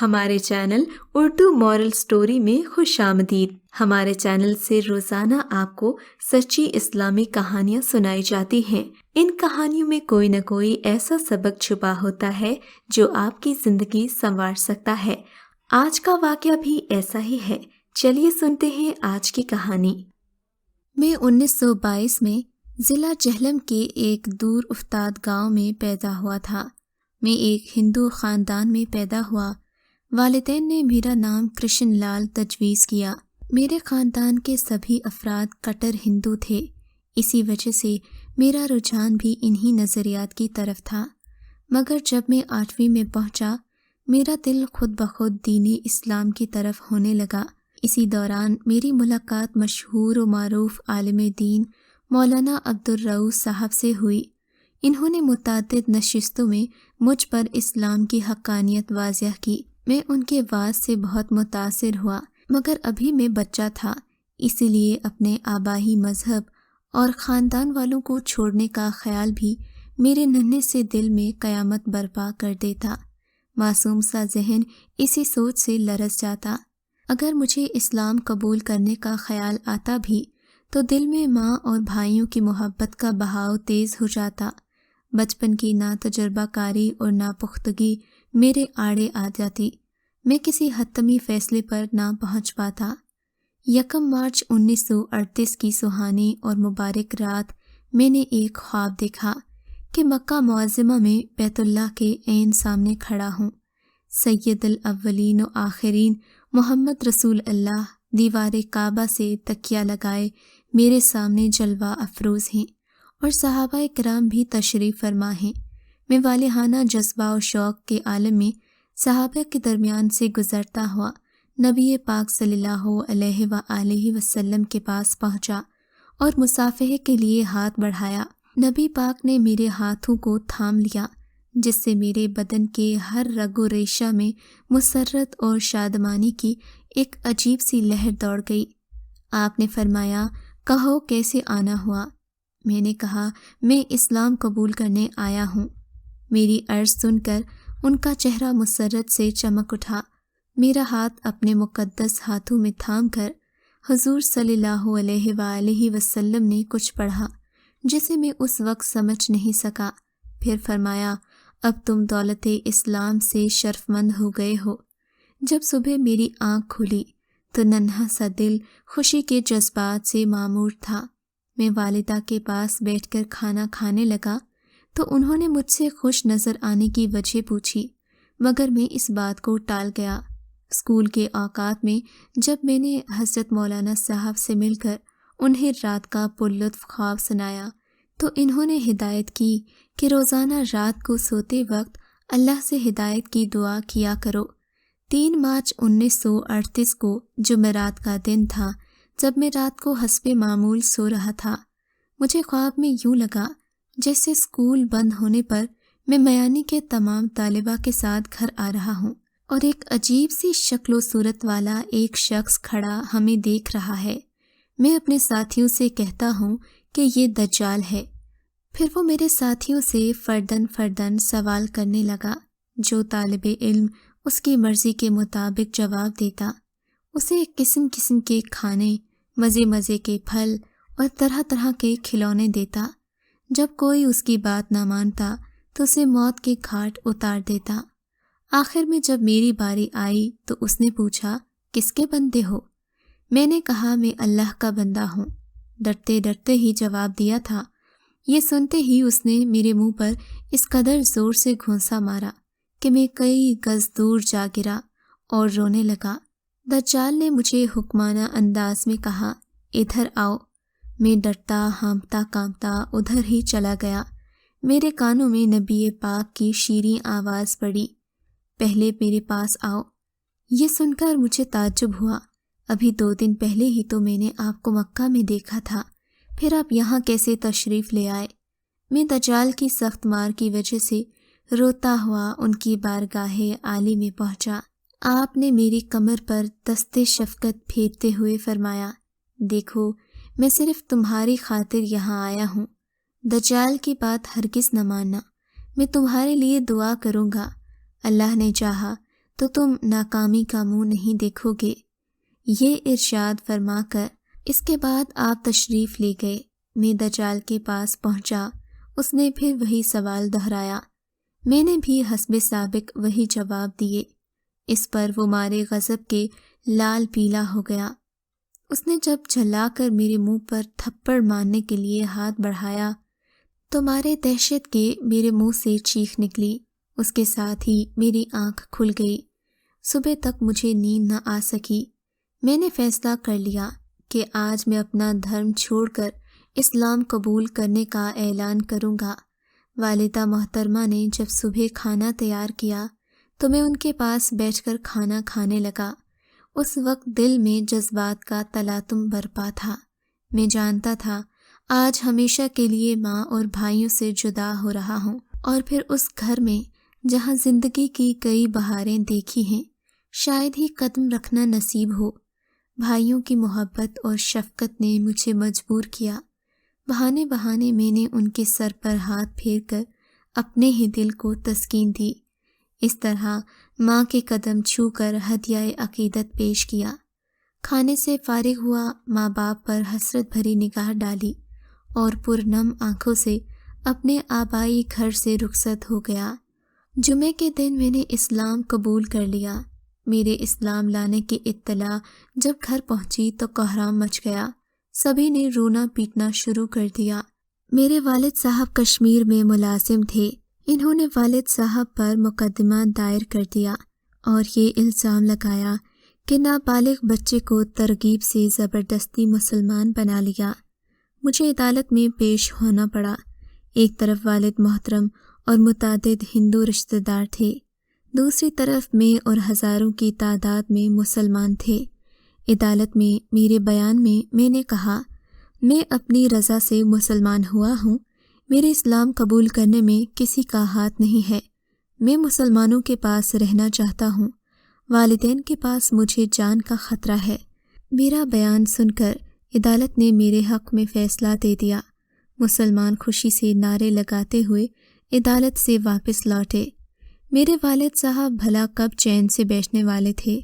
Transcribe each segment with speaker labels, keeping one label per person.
Speaker 1: ہمارے channel Urdu moral story میں خوش آمدید۔ ہمارے چینل سے روزانہ آپ کو سچی اسلامی کہانیاں سنائی جاتی ہیں۔ ان کہانیوں میں کوئی نہ کوئی ایسا سبق چھپا ہوتا ہے جو آپ کی زندگی سنوار سکتا ہے۔ آج کا واقعہ بھی ایسا ہی ہے۔ چلیے سنتے ہیں آج کی کہانی۔ میں 1922 میں ضلع جہلم کے ایک دور افتاد گاؤں میں پیدا ہوا تھا۔ میں ایک ہندو خاندان میں پیدا ہوا۔ والدین نے میرا نام کرشن لال تجویز کیا۔ میرے خاندان کے سبھی افراد کٹر ہندو تھے، اسی وجہ سے میرا رجحان بھی انہی نظریات کی طرف تھا۔ مگر جب میں 8ویں میں پہنچا، میرا دل خود بخود دین اسلام کی طرف ہونے لگا۔ اسی دوران میری ملاقات مشہور و معروف عالم دین مولانا عبدالرؤف صاحب سے ہوئی۔ انہوں نے متعدد نشستوں میں مجھ پر اسلام کی حقانیت واضح کی۔ میں ان کے وعظ سے بہت متاثر ہوا، مگر ابھی میں بچہ تھا، اسی لیے اپنے آبائی مذہب اور خاندان والوں کو چھوڑنے کا خیال بھی میرے ننھے سے دل میں قیامت برپا کر دیتا۔ معصوم سا ذہن اسی سوچ سے لرز جاتا۔ اگر مجھے اسلام قبول کرنے کا خیال آتا بھی تو دل میں ماں اور بھائیوں کی محبت کا بہاؤ تیز ہو جاتا۔ بچپن کی ناتجربہ کاری اور ناپختگی میرے آڑے آ جاتی۔ میں کسی حتمی فیصلے پر نہ پہنچ پاتا۔ 1 مارچ 1938 کی سہانی اور مبارک رات میں نے ایک خواب دیکھا کہ مکہ معظمہ میں بیت اللہ کے عین سامنے کھڑا ہوں۔ سید الاولین و آخرین محمد رسول اللہ دیوار کعبہ سے تکیہ لگائے میرے سامنے جلوہ افروز ہیں اور صحابہ کرام بھی تشریف فرما ہیں۔ میں والہانہ جذبہ و شوق کے عالم میں صحابہ کے درمیان سے گزرتا ہوا نبی پاک صلی اللہ علیہ وآلہ وسلم کے پاس پہنچا اور مصافحے کے لیے ہاتھ بڑھایا۔ نبی پاک نے میرے ہاتھوں کو تھام لیا، جس سے میرے بدن کے ہر رگ و ریشہ میں مسرت اور شادمانی کی ایک عجیب سی لہر دوڑ گئی۔ آپ نے فرمایا، کہو کیسے آنا ہوا؟ میں نے کہا، میں اسلام قبول کرنے آیا ہوں۔ میری عرض سن کر ان کا چہرہ مسرت سے چمک اٹھا۔ میرا ہاتھ اپنے مقدس ہاتھوں میں تھام کر حضور صلی اللہ علیہ وآلہ وسلم نے کچھ پڑھا جسے میں اس وقت سمجھ نہیں سکا۔ پھر فرمایا، اب تم دولت اسلام سے شرفمند ہو گئے ہو۔ جب صبح میری آنکھ کھلی تو ننھا سا دل خوشی کے جذبات سے معمور تھا۔ میں والدہ کے پاس بیٹھ کر کھانا کھانے لگا تو انہوں نے مجھ سے خوش نظر آنے کی وجہ پوچھی، مگر میں اس بات کو ٹال گیا۔ اسکول کے اوقات میں جب میں نے حضرت مولانا صاحب سے مل کر انہیں رات کا پرلطف خواب سنایا تو انہوں نے ہدایت کی کہ روزانہ رات کو سوتے وقت اللہ سے ہدایت کی دعا کیا کرو۔ 3 مارچ 1938 کو جمعرات کا دن تھا جب میں رات کو حسب معمول سو رہا تھا۔ مجھے خواب میں یوں لگا جیسے اسکول بند ہونے پر میں میانی کے تمام طالبہ کے ساتھ گھر آ رہا ہوں اور ایک عجیب سی شکل و صورت والا ایک شخص کھڑا ہمیں دیکھ رہا ہے۔ میں اپنے ساتھیوں سے کہتا ہوں کہ یہ دجال ہے۔ پھر وہ میرے ساتھیوں سے فرداً فرداً سوال کرنے لگا۔ جو طالب علم اس کی مرضی کے مطابق جواب دیتا، اسے قسم قسم کے کھانے، مزے مزے کے پھل اور طرح طرح کے کھلونے دیتا۔ جب کوئی اس کی بات نہ مانتا تو اسے موت کے گھاٹ اتار دیتا۔ آخر میں جب میری باری آئی تو اس نے پوچھا، کس کے بندے ہو؟ میں نے کہا، میں اللہ کا بندہ ہوں۔ ڈرتے ڈرتے ہی جواب دیا تھا۔ یہ سنتے ہی اس نے میرے منہ پر اس قدر زور سے گھونسا مارا کہ میں کئی گز دور جا گرا اور رونے لگا۔ دجال نے مجھے حکمانہ انداز میں کہا، ادھر آؤ۔ میں ڈرتا ہانپتا کانپتا ادھر ہی چلا گیا۔ میرے کانوں میں نبی پاک کی شیریں آواز پڑی، پہلے میرے پاس آؤ۔ یہ سن کر مجھے تعجب ہوا۔ ابھی 2 دن پہلے ہی تو میں نے آپ کو مکہ میں دیکھا تھا، پھر آپ یہاں کیسے تشریف لے آئے؟ میں دجال کی سخت مار کی وجہ سے روتا ہوا ان کی بارگاہ عالی میں پہنچا۔ آپ نے میری کمر پر دست شفقت پھیرتے ہوئے فرمایا، دیکھو، میں صرف تمہاری خاطر یہاں آیا ہوں۔ دجال کی بات ہرگز نہ ماننا۔ میں تمہارے لیے دعا کروں گا۔ اللہ نے چاہا تو تم ناکامی کا منہ نہیں دیکھو گے۔ یہ ارشاد فرما کر اس کے بعد آپ تشریف لے گئے۔ میں دجال کے پاس پہنچا، اس نے پھر وہی سوال دہرایا، میں نے بھی حسب سابق وہی جواب دیے۔ اس پر وہ مارے غضب کے لال پیلا ہو گیا۔ اس نے جب جھلا کر میرے منہ پر تھپڑ مارنے کے لیے ہاتھ بڑھایا تو مارے دہشت کے میرے منہ سے چیخ نکلی۔ اس کے ساتھ ہی میری آنکھ کھل گئی۔ صبح تک مجھے نیند نہ آ سکی۔ میں نے فیصلہ کر لیا کہ آج میں اپنا دھرم چھوڑ کر اسلام قبول کرنے کا اعلان کروں گا۔ والدہ محترمہ نے جب صبح کھانا تیار کیا تو میں ان کے پاس بیٹھ کر کھانا کھانے لگا۔ اس وقت دل میں جذبات کا تلاطم برپا تھا۔ میں جانتا تھا آج ہمیشہ کے لیے ماں اور بھائیوں سے جدا ہو رہا ہوں، اور پھر اس گھر میں جہاں زندگی کی کئی بہاریں دیکھی ہیں شاید ہی قدم رکھنا نصیب ہو۔ بھائیوں کی محبت اور شفقت نے مجھے مجبور کیا۔ بہانے بہانے میں نے ان کے سر پر ہاتھ پھیر کر اپنے ہی دل کو تسکین دی۔ اس طرح ماں کے قدم چھو کر ہدیہ عقیدت پیش کیا۔ کھانے سے فارغ ہوا، ماں باپ پر حسرت بھری نگاہ ڈالی اور پرنم آنکھوں سے اپنے آبائی گھر سے رخصت ہو گیا۔ جمعے کے دن میں نے اسلام قبول کر لیا۔ میرے اسلام لانے کی اطلاع جب گھر پہنچی تو کوہرام مچ گیا۔ سبھی نے رونا پیٹنا شروع کر دیا۔ میرے والد صاحب کشمیر میں ملازم تھے۔ انہوں نے والد صاحب پر مقدمہ دائر کر دیا اور یہ الزام لگایا کہ نابالغ بچے کو ترغیب سے زبردستی مسلمان بنا لیا۔ مجھے عدالت میں پیش ہونا پڑا۔ ایک طرف والد محترم اور متعدد ہندو رشتہ دار تھے، دوسری طرف میں اور ہزاروں کی تعداد میں مسلمان تھے۔ عدالت میں میرے بیان میں میں نے کہا، میں اپنی رضا سے مسلمان ہوا ہوں، میرے اسلام قبول کرنے میں کسی کا ہاتھ نہیں ہے۔ میں مسلمانوں کے پاس رہنا چاہتا ہوں، والدین کے پاس مجھے جان کا خطرہ ہے۔ میرا بیان سن کر عدالت نے میرے حق میں فیصلہ دے دیا۔ مسلمان خوشی سے نعرے لگاتے ہوئے عدالت سے واپس لوٹے۔ میرے والد صاحب بھلا کب چین سے بیٹھنے والے تھے۔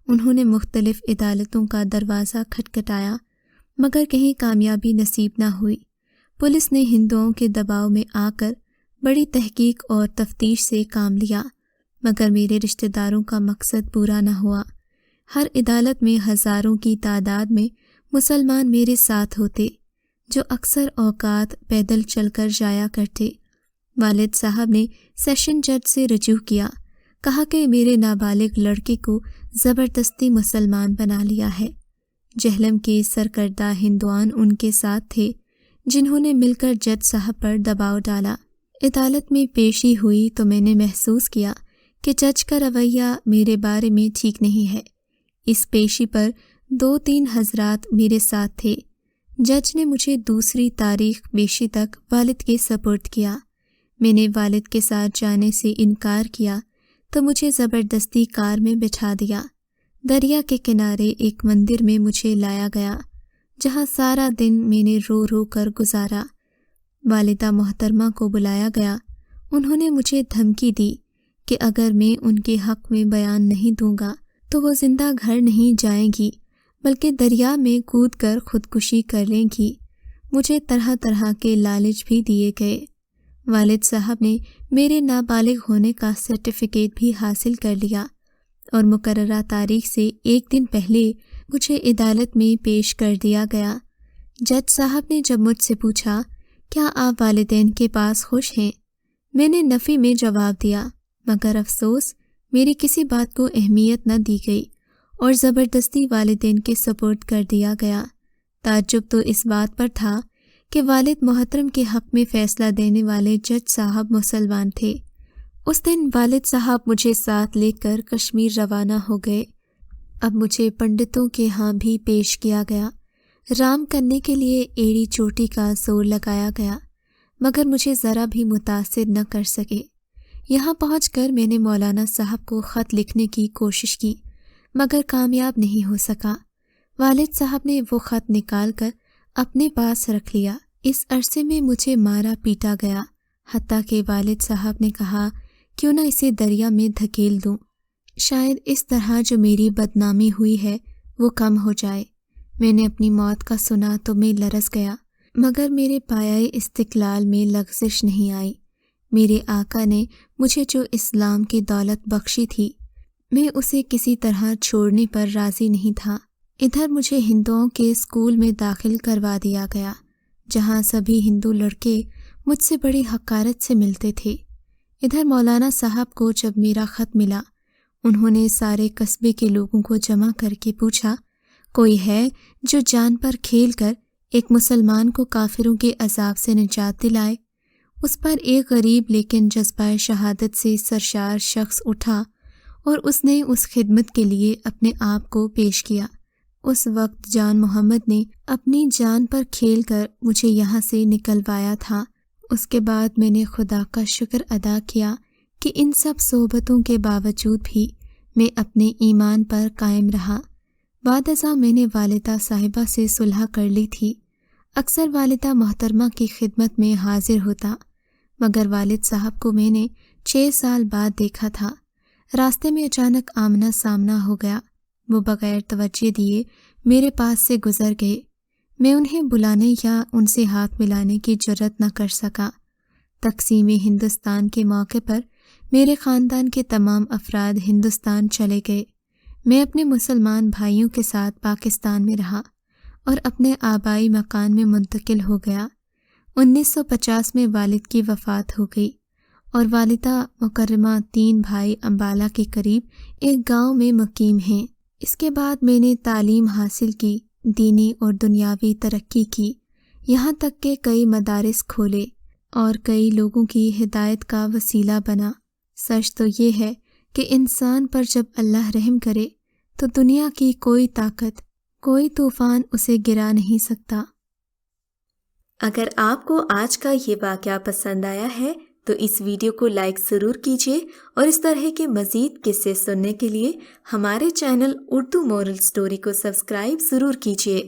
Speaker 1: انہوں نے مختلف عدالتوں کا دروازہ کھٹکھٹایا مگر کہیں کامیابی نصیب نہ ہوئی۔ پولیس نے ہندوؤں کے دباؤ میں آ کر بڑی تحقیق اور تفتیش سے کام لیا مگر میرے رشتہ داروں کا مقصد پورا نہ ہوا۔ ہر عدالت میں ہزاروں کی تعداد میں مسلمان میرے ساتھ ہوتے جو اکثر اوقات پیدل چل کر جایا کرتے۔ والد صاحب نے سیشن جج سے رجوع کیا، کہا کہ میرے نابالغ لڑکے کو زبردستی مسلمان بنا لیا ہے۔ جہلم کے سرکردہ ہندوان ان کے ساتھ تھے جنہوں نے مل کر جج صاحب پر دباؤ ڈالا۔ عدالت میں پیشی ہوئی تو میں نے محسوس کیا کہ جج کا رویہ میرے بارے میں ٹھیک نہیں ہے۔ اس پیشی پر 2-3 حضرات میرے ساتھ تھے۔ جج نے مجھے دوسری تاریخ پیشی تک والد کے سپرد کیا۔ میں نے والد کے ساتھ جانے سے انکار کیا تو مجھے زبردستی کار میں بٹھا دیا۔ دریا کے کنارے ایک مندر میں مجھے لایا گیا جہاں سارا دن میں نے رو رو کر گزارا۔ والدہ محترمہ کو بلایا گیا۔ انہوں نے مجھے دھمکی دی کہ اگر میں ان کے حق میں بیان نہیں دوں گا تو وہ زندہ گھر نہیں جائیں گی بلکہ دریا میں کود کر خودکشی کر لیں گی۔ مجھے طرح طرح کے لالچ بھی دیے گئے۔ والد صاحب نے میرے نابالغ ہونے کا سرٹیفکیٹ بھی حاصل کر لیا اور مقررہ تاریخ سے ایک دن پہلے مجھے عدالت میں پیش کر دیا گیا۔ جج صاحب نے جب مجھ سے پوچھا، کیا آپ والدین کے پاس خوش ہیں؟ میں نے نفی میں جواب دیا مگر افسوس میری کسی بات کو اہمیت نہ دی گئی اور زبردستی والدین کے سپرد کر دیا گیا۔ تعجب تو اس بات پر تھا کہ والد محترم کے حق میں فیصلہ دینے والے جج صاحب مسلمان تھے۔ اس دن والد صاحب مجھے ساتھ لے کر کشمیر روانہ ہو گئے۔ اب مجھے پنڈتوں کے ہاں بھی پیش کیا گیا۔ رام کرنے کے لیے ایڑی چوٹی کا زور لگایا گیا مگر مجھے ذرا بھی متاثر نہ کر سکے۔ یہاں پہنچ کر میں نے مولانا صاحب کو خط لکھنے کی کوشش کی مگر کامیاب نہیں ہو سکا۔ والد صاحب نے وہ خط نکال کر اپنے پاس رکھ لیا۔ اس عرصے میں مجھے مارا پیٹا گیا، حتیٰ کہ والد صاحب نے کہا کیوں نہ اسے دریا میں دھکیل دوں، شاید اس طرح جو میری بدنامی ہوئی ہے وہ کم ہو جائے۔ میں نے اپنی موت کا سنا تو میں لرز گیا، مگر میرے پایۂ استقلال میں لغزش نہیں آئی۔ میرے آقا نے مجھے جو اسلام کی دولت بخشی تھی، میں اسے کسی طرح چھوڑنے پر راضی نہیں تھا۔ ادھر مجھے ہندوؤں کے اسکول میں داخل کروا دیا گیا، جہاں سبھی ہندو لڑکے مجھ سے بڑی حقارت سے ملتے تھے۔ ادھر مولانا صاحب کو جب میرا خط ملا، انہوں نے سارے قصبے کے لوگوں کو جمع کر کے پوچھا، کوئی ہے جو جان پر کھیل کر ایک مسلمان کو کافروں کے عذاب سے نجات دلائے؟ اس پر ایک غریب لیکن جذبہ شہادت سے سرشار شخص اٹھا اور اس نے اس خدمت کے لیے اپنے آپ کو پیش کیا۔ اس وقت جان محمد نے اپنی جان پر کھیل کر مجھے یہاں سے نکلوایا تھا۔ اس کے بعد میں نے خدا کا شکر ادا کیا کہ ان سب صحبتوں کے باوجود بھی میں اپنے ایمان پر قائم رہا۔ بعد ازاں میں نے والدہ صاحبہ سے صلح کر لی تھی۔ اکثر والدہ محترمہ کی خدمت میں حاضر ہوتا، مگر والد صاحب کو میں نے 6 سال بعد دیکھا تھا۔ راستے میں اچانک آمنا سامنا ہو گیا۔ وہ بغیر توجہ دیے میرے پاس سے گزر گئے۔ میں انہیں بلانے یا ان سے ہاتھ ملانے کی جرأت نہ کر سکا۔ تقسیم ہندوستان کے موقع پر میرے خاندان کے تمام افراد ہندوستان چلے گئے۔ میں اپنے مسلمان بھائیوں کے ساتھ پاکستان میں رہا اور اپنے آبائی مکان میں منتقل ہو گیا۔ 1950 میں والد کی وفات ہو گئی اور والدہ مکرمہ 3 بھائی امبالہ کے قریب ایک گاؤں میں مقیم ہیں۔ اس کے بعد میں نے تعلیم حاصل کی، دینی اور دنیاوی ترقی کی، یہاں تک کہ کئی مدارس کھولے اور کئی لوگوں کی ہدایت کا وسیلہ بنا۔ سچ تو یہ ہے کہ انسان پر جب اللہ رحم کرے تو دنیا کی کوئی طاقت، کوئی طوفان اسے گرا نہیں سکتا۔ اگر آپ کو آج کا یہ واقعہ پسند آیا ہے تو اس ویڈیو کو لائک ضرور کیجیے، اور اس طرح کے مزید قصے سننے کے لیے ہمارے چینل اردو مورل سٹوری کو سبسکرائب ضرور کیجیے۔